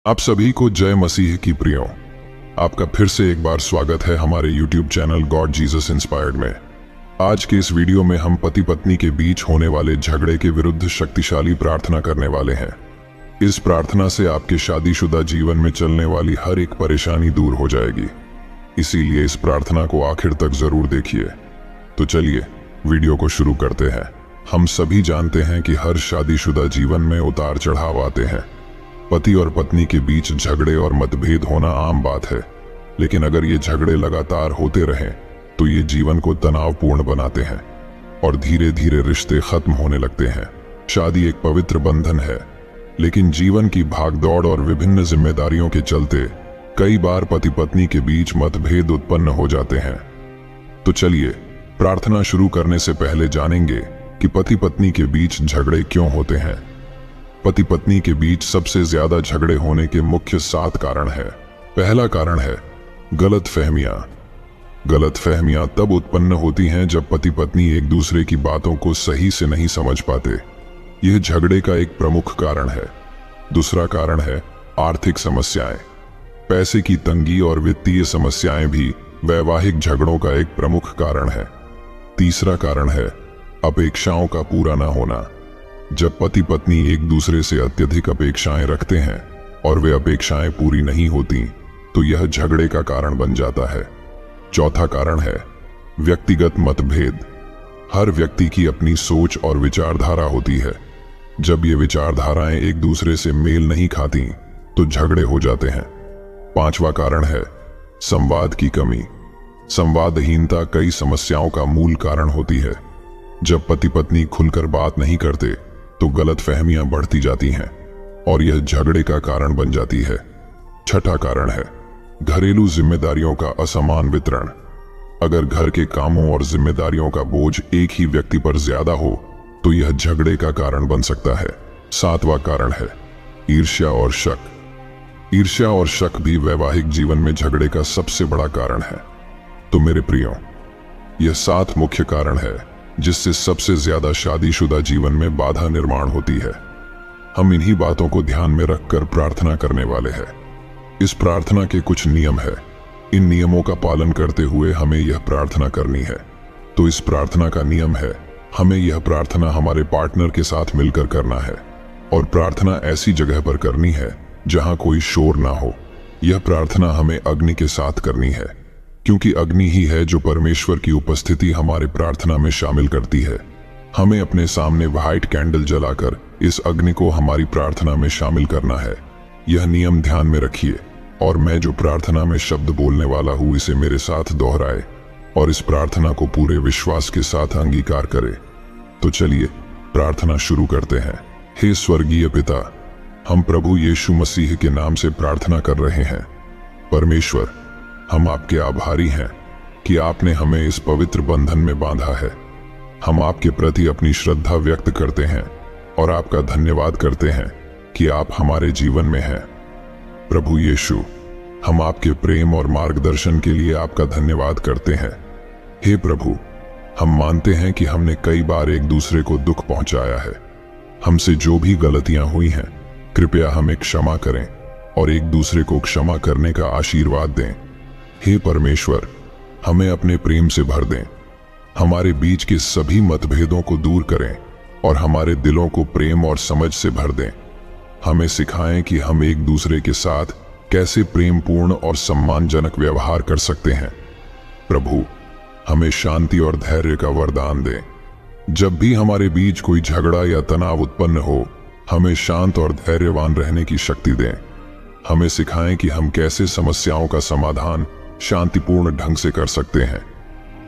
आप सभी को जय मसीह की प्रियो। आपका फिर से एक बार स्वागत है हमारे YouTube channel God Jesus inspired में। आज के इस वीडियो में हम पति पत्नी के बीच होने वाले झगड़े के विरुद्ध शक्तिशाली प्रार्थना करने वाले हैं। इस प्रार्थना से आपके शादीशुदा जीवन में चलने वाली हर एक परेशानी दूर हो जाएगी, इसीलिए इस प्रार्थना को आखिर तक जरूर देखिए। तो चलिए वीडियो को शुरू करते हैं। हम सभी जानते हैं कि हर शादीशुदा जीवन में उतार चढ़ाव आते हैं। पति और पत्नी के बीच झगड़े और मतभेद होना आम बात है, लेकिन अगर ये झगड़े लगातार होते रहें तो ये जीवन को तनावपूर्ण बनाते हैं और धीरे धीरे रिश्ते खत्म होने लगते हैं। शादी एक पवित्र बंधन है, लेकिन जीवन की भागदौड़ और विभिन्न जिम्मेदारियों के चलते कई बार पति पत्नी के बीच मतभेद उत्पन्न हो जाते हैं। तो चलिए प्रार्थना शुरू करने से पहले जानेंगे कि पति पत्नी के बीच झगड़े क्यों होते हैं। पति पत्नी के बीच सबसे ज्यादा झगड़े होने के मुख्य 7 कारण हैं। पहला कारण है गलतफहमियां। गलतफहमियां तब उत्पन्न होती हैं जब पति पत्नी एक दूसरे की बातों को सही से नहीं समझ पाते। यह झगड़े का एक प्रमुख कारण है। दूसरा कारण है आर्थिक समस्याएं। पैसे की तंगी और वित्तीय समस्याएं भी वैवाहिक झगड़ों का एक प्रमुख कारण है। तीसरा कारण है अपेक्षाओं का पूरा न होना। जब पति पत्नी एक दूसरे से अत्यधिक अपेक्षाएं रखते हैं और वे अपेक्षाएं पूरी नहीं होती तो यह झगड़े का कारण बन जाता है। चौथा कारण है व्यक्तिगत मतभेद। हर व्यक्ति की अपनी सोच और विचारधारा होती है। जब ये विचारधाराएं एक दूसरे से मेल नहीं खाती तो झगड़े हो जाते हैं। पांचवा कारण है संवाद की कमी। संवादहीनता कई समस्याओं का मूल कारण होती है। जब पति पत्नी खुलकर बात नहीं करते तो गलतफहमियां बढ़ती जाती हैं और यह झगड़े का कारण बन जाती है। छठा कारण है घरेलू जिम्मेदारियों का असमान वितरण। अगर घर के कामों और जिम्मेदारियों का बोझ एक ही व्यक्ति पर ज्यादा हो तो यह झगड़े का कारण बन सकता है। सातवां कारण है ईर्ष्या और शक। ईर्ष्या और शक भी वैवाहिक जीवन में झगड़े का सबसे बड़ा कारण है। तो मेरे प्रियो, यह 7 मुख्य कारण है जिससे सबसे ज्यादा शादीशुदा जीवन में बाधा निर्माण होती है। हम इन्हीं बातों को ध्यान में रखकर प्रार्थना करने वाले हैं। इस प्रार्थना के कुछ नियम है। इन नियमों का पालन करते हुए हमें यह प्रार्थना करनी है। तो इस प्रार्थना का नियम है, हमें यह प्रार्थना हमारे पार्टनर के साथ मिलकर करना है और प्रार्थना ऐसी जगह पर करनी है जहां कोई शोर ना हो। यह प्रार्थना हमें अग्नि के साथ करनी है, क्योंकि अग्नि ही है जो परमेश्वर की उपस्थिति हमारे प्रार्थना में शामिल करती है। हमें अपने सामने व्हाइट कैंडल जलाकर इस अग्नि को हमारी प्रार्थना में शामिल करना है। यह नियम ध्यान में रखिए और मैं जो प्रार्थना में शब्द बोलने वाला हूँ इसे मेरे साथ दोहराए और इस प्रार्थना को पूरे विश्वास के साथ अंगीकार करें। तो चलिए प्रार्थना शुरू करते हैं। हे स्वर्गीय पिता, हम प्रभु यीशु मसीह के नाम से प्रार्थना कर रहे हैं। परमेश्वर, हम आपके आभारी हैं कि आपने हमें इस पवित्र बंधन में बांधा है। हम आपके प्रति अपनी श्रद्धा व्यक्त करते हैं और आपका धन्यवाद करते हैं कि आप हमारे जीवन में हैं। प्रभु यीशु, हम आपके प्रेम और मार्गदर्शन के लिए आपका धन्यवाद करते हैं। हे प्रभु, हम मानते हैं कि हमने कई बार एक दूसरे को दुख पहुंचाया है। हमसे जो भी गलतियां हुई हैं, कृपया हमें क्षमा करें और एक दूसरे को क्षमा करने का आशीर्वाद दें। हे परमेश्वर, हमें अपने प्रेम से भर दें। हमारे बीच के सभी मतभेदों को दूर करें और हमारे दिलों को प्रेम और समझ से भर दें। हमें सिखाएं कि हम एक दूसरे के साथ कैसे प्रेमपूर्ण और सम्मानजनक व्यवहार कर सकते हैं। प्रभु, हमें शांति और धैर्य का वरदान दें। जब भी हमारे बीच कोई झगड़ा या तनाव उत्पन्न हो, हमें शांत और धैर्यवान रहने की शक्ति दें। हमें सिखाएं कि हम कैसे समस्याओं का समाधान शांतिपूर्ण ढंग से कर सकते हैं।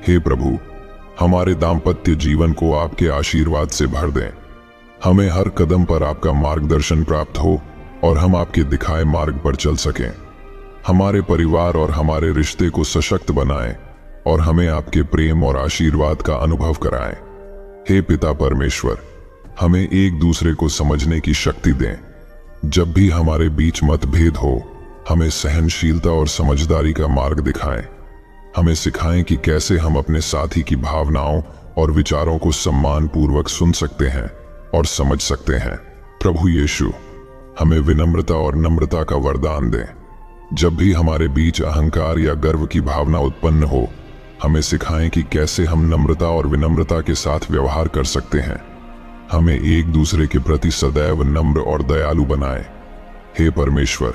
हे प्रभु, हमारे दाम्पत्य जीवन को आपके आशीर्वाद से भर दें। हमें हर कदम पर आपका मार्गदर्शन प्राप्त हो और हम आपके दिखाए मार्ग पर चल सकें। हमारे परिवार और हमारे रिश्ते को सशक्त बनाएं और हमें आपके प्रेम और आशीर्वाद का अनुभव कराएं। हे पिता परमेश्वर, हमें एक दूसरे को समझने की शक्ति दें। जब भी हमारे बीच मतभेद हो, हमें सहनशीलता और समझदारी का मार्ग दिखाएं। हमें सिखाएं कि कैसे हम अपने साथी की भावनाओं और विचारों को सम्मान पूर्वक सुन सकते हैं और समझ सकते हैं। प्रभु यीशु, हमें विनम्रता और नम्रता का वरदान दें। जब भी हमारे बीच अहंकार या गर्व की भावना उत्पन्न हो, हमें सिखाएं कि कैसे हम नम्रता और विनम्रता के साथ व्यवहार कर सकते हैं। हमें एक दूसरे के प्रति सदैव नम्र और दयालु बनाएं। हे परमेश्वर,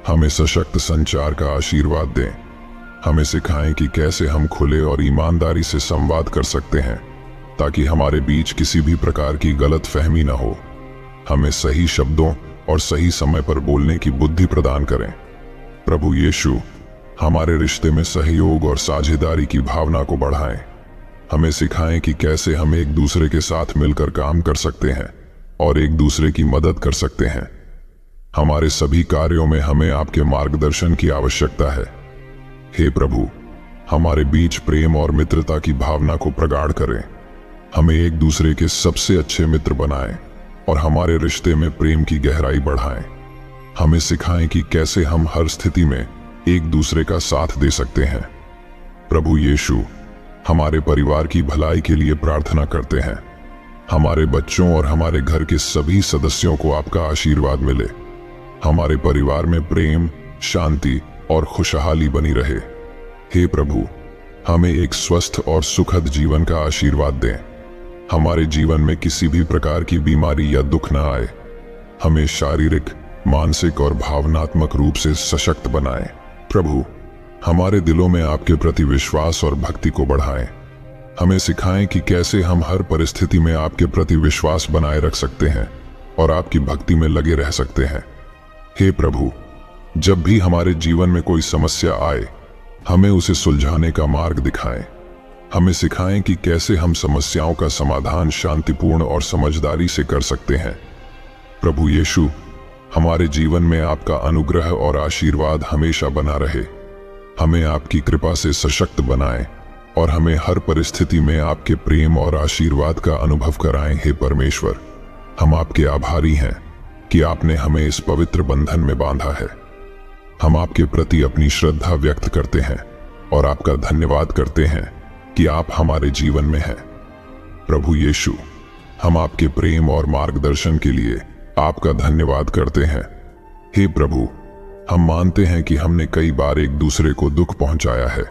हमें सशक्त संचार का आशीर्वाद दें। हमें सिखाएं कि कैसे हम खुले और ईमानदारी से संवाद कर सकते हैं, ताकि हमारे बीच किसी भी प्रकार की गलत फहमी न हो। हमें सही शब्दों और सही समय पर बोलने की बुद्धि प्रदान करें। प्रभु यीशु, हमारे रिश्ते में सहयोग और साझेदारी की भावना को बढ़ाएं। हमें सिखाएं कि कैसे हम एक दूसरे के साथ मिलकर काम कर सकते हैं और एक दूसरे की मदद कर सकते हैं। हमारे सभी कार्यों में हमें आपके मार्गदर्शन की आवश्यकता है। हे प्रभु, हमारे बीच प्रेम और मित्रता की भावना को प्रगाढ़ करें। हमें एक दूसरे के सबसे अच्छे मित्र बनाएं और हमारे रिश्ते में प्रेम की गहराई बढ़ाएं। हमें सिखाएं कि कैसे हम हर स्थिति में एक दूसरे का साथ दे सकते हैं। प्रभु यीशु, हमारे परिवार की भलाई के लिए प्रार्थना करते हैं। हमारे बच्चों और हमारे घर के सभी सदस्यों को आपका आशीर्वाद मिले। हमारे परिवार में प्रेम, शांति और खुशहाली बनी रहे। हे प्रभु, हमें एक स्वस्थ और सुखद जीवन का आशीर्वाद दें। हमारे जीवन में किसी भी प्रकार की बीमारी या दुख न आए। हमें शारीरिक, मानसिक और भावनात्मक रूप से सशक्त बनाएं। प्रभु, हमारे दिलों में आपके प्रति विश्वास और भक्ति को बढ़ाएं। हमें सिखाएं कि कैसे हम हर परिस्थिति में आपके प्रति विश्वास बनाए रख सकते हैं और आपकी भक्ति में लगे रह सकते हैं। हे प्रभु, जब भी हमारे जीवन में कोई समस्या आए, हमें उसे सुलझाने का मार्ग दिखाएं। हमें सिखाएं कि कैसे हम समस्याओं का समाधान शांतिपूर्ण और समझदारी से कर सकते हैं। प्रभु यीशु, हमारे जीवन में आपका अनुग्रह और आशीर्वाद हमेशा बना रहे। हमें आपकी कृपा से सशक्त बनाएं और हमें हर परिस्थिति में आपके प्रेम और आशीर्वाद का अनुभव कराएं। हे परमेश्वर, हम आपके आभारी हैं कि आपने हमें इस पवित्र बंधन में बांधा है। हम आपके प्रति अपनी श्रद्धा व्यक्त करते हैं और आपका धन्यवाद करते हैं कि आप हमारे जीवन में हैं। प्रभु यीशु, हम आपके प्रेम और मार्गदर्शन के लिए आपका धन्यवाद करते हैं। हे प्रभु, हम मानते हैं कि हमने कई बार एक दूसरे को दुख पहुंचाया है।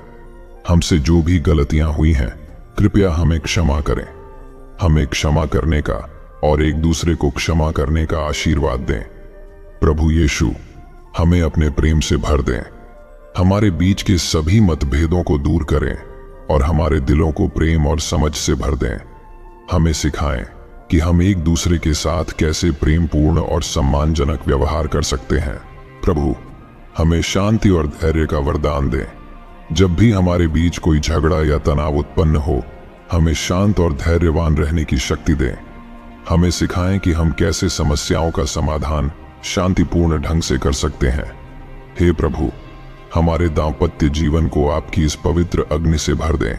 हमसे जो भी गलतियां हुई हैं, कृपया हमें क्षमा करें। हमें क्षमा करने का और एक दूसरे को क्षमा करने का आशीर्वाद दें। प्रभु यीशु, हमें अपने प्रेम से भर दें। हमारे बीच के सभी मतभेदों को दूर करें और हमारे दिलों को प्रेम और समझ से भर दें। हमें सिखाएं कि हम एक दूसरे के साथ कैसे प्रेमपूर्ण और सम्मानजनक व्यवहार कर सकते हैं। प्रभु, हमें शांति और धैर्य का वरदान दें। जब भी हमारे बीच कोई झगड़ा या तनाव उत्पन्न हो, हमें शांत और धैर्यवान रहने की शक्ति दें। हमें सिखाएं कि हम कैसे समस्याओं का समाधान शांतिपूर्ण ढंग से कर सकते हैं। हे प्रभु, हमारे दाम्पत्य जीवन को आपकी इस पवित्र अग्नि से भर दें।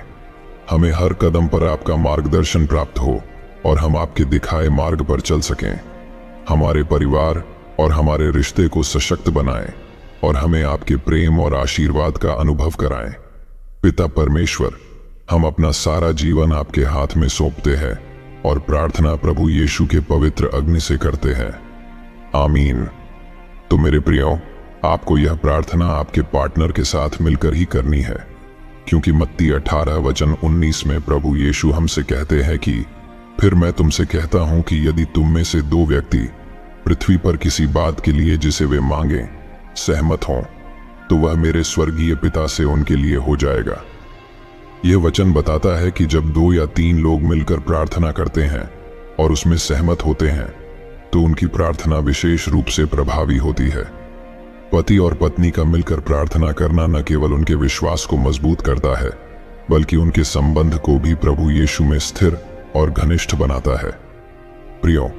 हमें हर कदम पर आपका मार्गदर्शन प्राप्त हो और हम आपके दिखाए मार्ग पर चल सकें। हमारे परिवार और हमारे रिश्ते को सशक्त बनाएं और हमें आपके प्रेम और आशीर्वाद का अनुभव कराएं। पिता परमेश्वर, हम अपना सारा जीवन आपके हाथ में सौंपते हैं और प्रार्थना प्रभु यीशु के पवित्र अग्नि से करते हैं। आमीन। तो मेरे प्रियो, आपको यह प्रार्थना आपके पार्टनर के साथ मिलकर ही करनी है, क्योंकि मत्ती 18:19 में प्रभु यीशु हमसे कहते हैं कि फिर मैं तुमसे कहता हूं कि यदि तुम में से 2 व्यक्ति पृथ्वी पर किसी बात के लिए जिसे वे मांगें सहमत हों, तो वह मेरे स्वर्गीय पिता से उनके लिए हो जाएगा। यह वचन बताता है कि जब 2 या 3 लोग मिलकर प्रार्थना करते हैं और उसमें सहमत होते हैं, तो उनकी प्रार्थना विशेष रूप से प्रभावी होती है। पति और पत्नी का मिलकर प्रार्थना करना न केवल उनके विश्वास को मजबूत करता है, बल्कि उनके संबंध को भी प्रभु यीशु में स्थिर और घनिष्ठ बनाता है। प्रियो,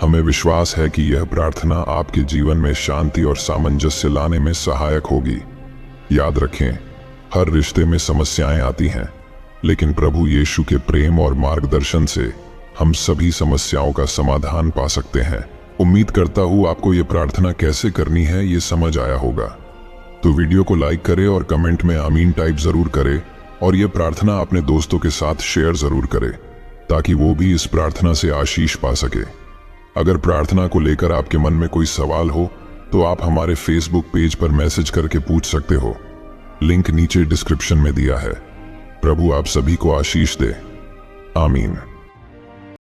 हमें विश्वास है कि यह प्रार्थना आपके जीवन में शांति और सामंजस्य लाने में सहायक होगी। याद रखें, हर रिश्ते में समस्याएं आती हैं, लेकिन प्रभु यीशु के प्रेम और मार्गदर्शन से हम सभी समस्याओं का समाधान पा सकते हैं। उम्मीद करता हूँ आपको ये प्रार्थना कैसे करनी है ये समझ आया होगा। तो वीडियो को लाइक करें और कमेंट में आमीन टाइप जरूर करें, और ये प्रार्थना अपने दोस्तों के साथ शेयर जरूर करें, ताकि वो भी इस प्रार्थना से आशीष पा सके। अगर प्रार्थना को लेकर आपके मन में कोई सवाल हो तो आप हमारे फेसबुक पेज पर मैसेज करके पूछ सकते हो। लिंक नीचे डिस्क्रिप्शन में दिया है। प्रभु आप सभी को आशीष दे। आमीन।